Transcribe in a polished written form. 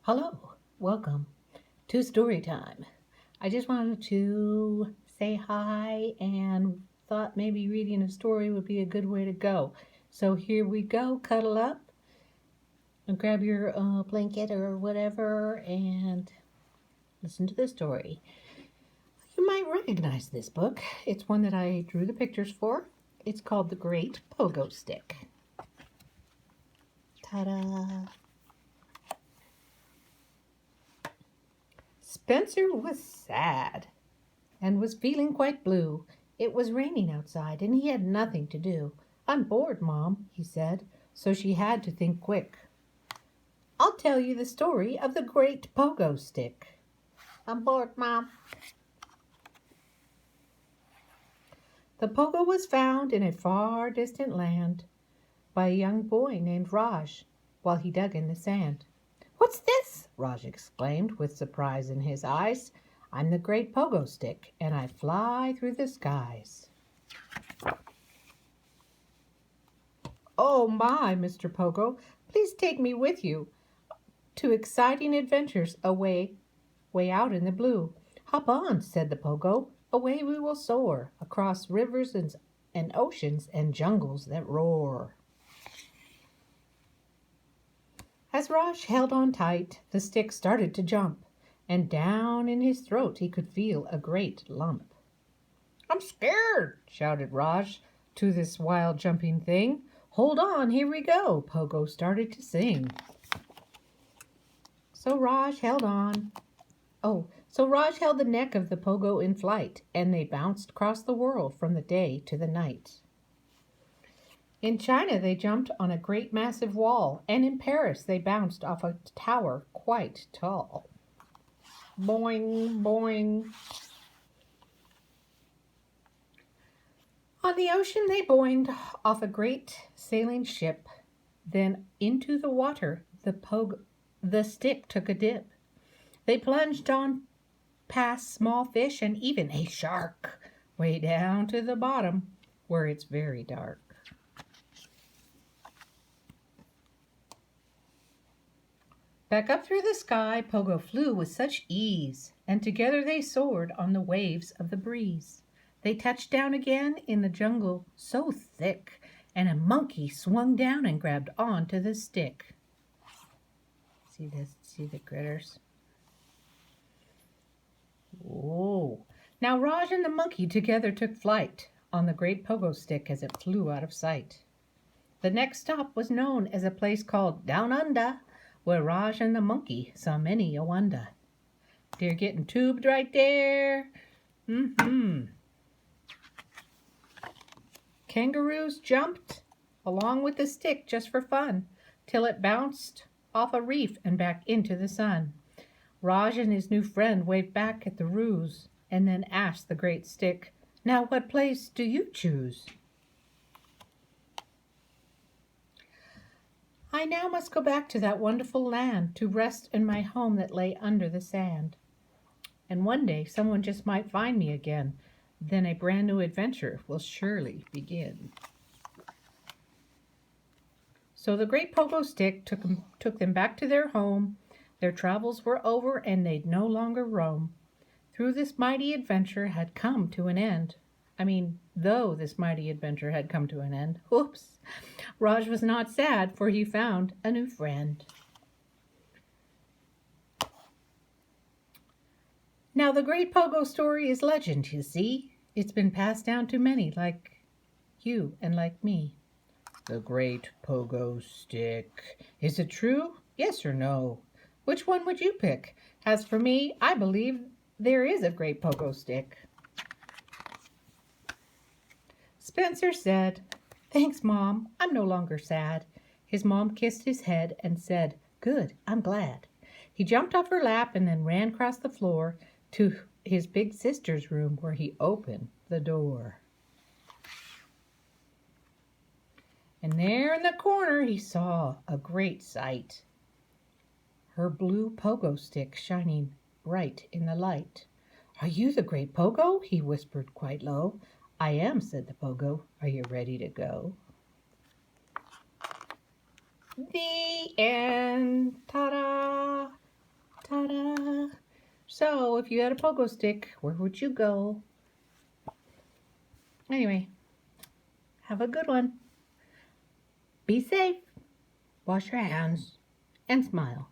Hello, welcome to story time. I just wanted to say hi and thought maybe reading a story would be a good way to go. So here we go, cuddle up and grab your blanket or whatever and listen to the story. You might recognize this book. It's one that I drew the pictures for. It's called The Great Pogo Stick. Ta-da! Spencer was sad and was feeling quite blue. It was raining outside and he had nothing to do. "I'm bored, Mom," he said, so she had to think quick. "I'll tell you the story of the great pogo stick." "I'm bored, Mom." The pogo was found in a far distant land by a young boy named Raj while he dug in the sand. "What's this?" Raj exclaimed with surprise in his eyes. "I'm the great pogo stick, and I fly through the skies." "Oh my, Mr. Pogo, please take me with you to exciting adventures way out in the blue." "Hop on," said the pogo. "Away we will soar across rivers and oceans and jungles that roar." As Raj held on tight, the stick started to jump, and down in his throat he could feel a great lump. "I'm scared," shouted Raj to this wild jumping thing. "Hold on, here we go," Pogo started to sing. So Raj held the neck of the pogo in flight, and they bounced across the world from the day to the night. In China they jumped on a great massive wall, and in Paris they bounced off a tower quite tall. Boing, boing. On the ocean they boinged off a great sailing ship. Then into the water the stick took a dip. They plunged on past small fish and even a shark, way down to the bottom where it's very dark. Back up through the sky Pogo flew with such ease, and together they soared on the waves of the breeze. They touched down again in the jungle so thick, and a monkey swung down and grabbed on to the stick. See this? See the critters? Oh! Now Raj and the monkey together took flight on the great pogo stick as it flew out of sight. The next stop was known as a place called Down Under, where Raj and the monkey saw many a wonder. "They're getting tubed right there." Kangaroos jumped along with the stick just for fun, till it bounced off a reef and back into the sun. Raj and his new friend waved back at the roos, and then asked the great stick, "Now what place do you choose?" "I now must go back to that wonderful land, to rest in my home that lay under the sand. And one day someone just might find me again. Then a brand new adventure will surely begin." So the great pogo stick took them back to their home. Their travels were over and they'd no longer roam. Though this mighty adventure had come to an end, whoops, Raj was not sad, for he found a new friend. Now the great pogo story is legend, you see. It's been passed down to many like you and like me. The great pogo stick. Is it true? Yes or no? Which one would you pick? As for me, I believe there is a great pogo stick. Spencer said, "Thanks, Mom. I'm no longer sad." His mom kissed his head and said, "Good, I'm glad." He jumped off her lap and then ran across the floor to his big sister's room, where he opened the door. And there in the corner he saw a great sight. Her blue pogo stick shining bright in the light. "Are you the great pogo?" he whispered quite low. "I am," said the pogo. "Are you ready to go?" The end. Ta-da! So if you had a pogo stick, where would you go? Anyway, have a good one. Be safe. Wash your hands and smile.